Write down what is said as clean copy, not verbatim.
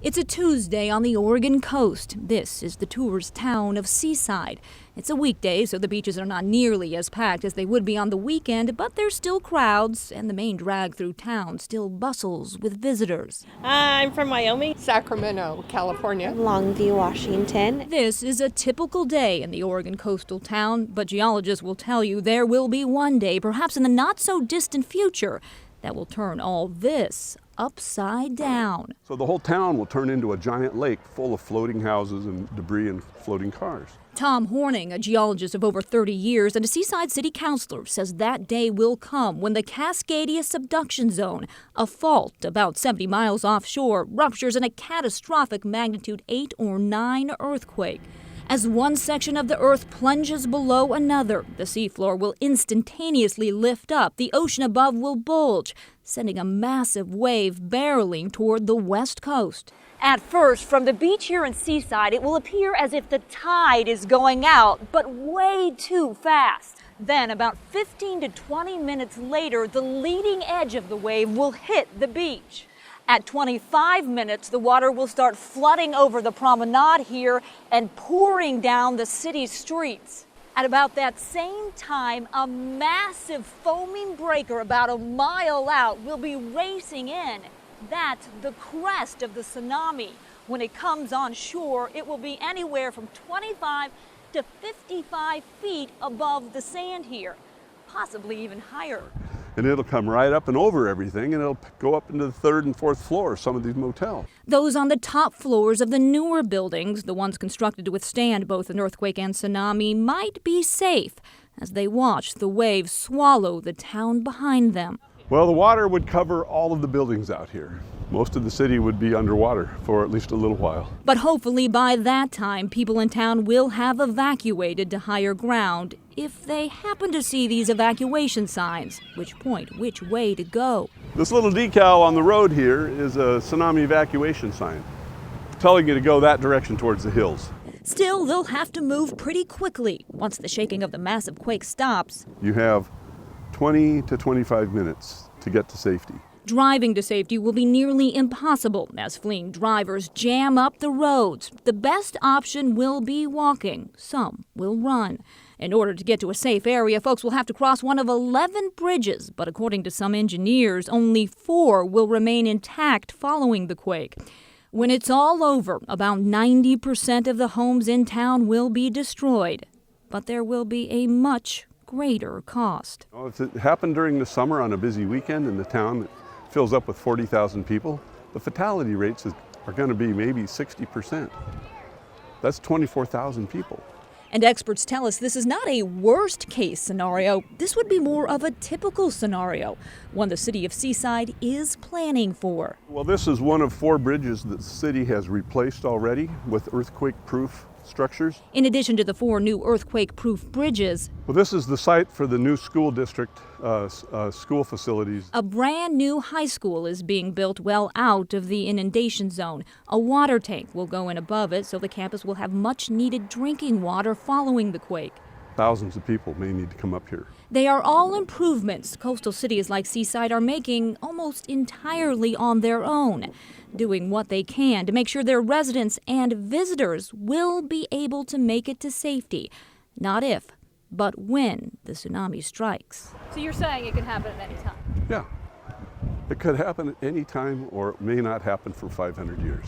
It's a Tuesday on the Oregon coast. This is the tourist town of Seaside. It's a weekday, so the beaches are not nearly as packed as they would be on the weekend, but there's still crowds, and the main drag through town still bustles with visitors. I'm from Wyoming. Sacramento, California. Longview, Washington. This is a typical day in the Oregon coastal town, but geologists will tell you there will be one day, perhaps in the not-so-distant future, that will turn all this upside down. So the whole town will turn into a giant lake full of floating houses and debris and floating cars. Tom Horning, a geologist of over 30 years and a Seaside city councilor, says that day will come when the Cascadia subduction zone, a fault about 70 miles offshore, ruptures in a catastrophic magnitude 8 or 9 earthquake. As one section of the earth plunges below another, the seafloor will instantaneously lift up. The ocean above will bulge, sending a massive wave barreling toward the west coast. At first, from the beach here in Seaside, it will appear as if the tide is going out, but way too fast. Then, about 15 to 20 minutes later, the leading edge of the wave will hit the beach. At 25 minutes, the water will start flooding over the promenade here and pouring down the city's streets. At about that same time, a massive foaming breaker about a mile out will be racing in. That's the crest of the tsunami. When it comes on shore, it will be anywhere from 25 to 55 feet above the sand here, possibly even higher. And it'll come right up and over everything, and it'll go up into the third and fourth floor of some of these motels. Those on the top floors of the newer buildings, the ones constructed to withstand both an earthquake and tsunami, might be safe as they watch the waves swallow the town behind them. Well, the water would cover all of the buildings out here. Most of the city would be underwater for at least a little while. But hopefully by that time, people in town will have evacuated to higher ground if they happen to see these evacuation signs, which point which way to go. This little decal on the road here is a tsunami evacuation sign, telling you to go that direction towards the hills. Still, they'll have to move pretty quickly once the shaking of the massive quake stops. You have 20 to 25 minutes to get to safety. Driving to safety will be nearly impossible as fleeing drivers jam up the roads. The best option will be walking. Some will run. In order to get to a safe area, folks will have to cross one of 11 bridges, but according to some engineers, only 4 will remain intact following the quake. When it's all over, about 90% of the homes in town will be destroyed, but there will be a much greater cost. If it happened during the summer on a busy weekend in the town that fills up with 40,000 people, the fatality rates are going to be maybe 60%. That's 24,000 people. And experts tell us this is not a worst-case scenario. This would be more of a typical scenario, one the city of Seaside is planning for. Well, this is one of 4 bridges that the city has replaced already with earthquake-proof structures. In addition to the 4 new earthquake-proof bridges, well, this is the site for the new school district school facilities. A brand new high school is being built well out of the inundation zone. A water tank will go in above it so the campus will have much needed drinking water following the quake. Thousands of people may need to come up here. They are all improvements coastal cities like Seaside are making almost entirely on their own, doing what they can to make sure their residents and visitors will be able to make it to safety. Not if, but when the tsunami strikes. So you're saying it could happen at any time? Yeah. It could happen at any time, or it may not happen for 500 years.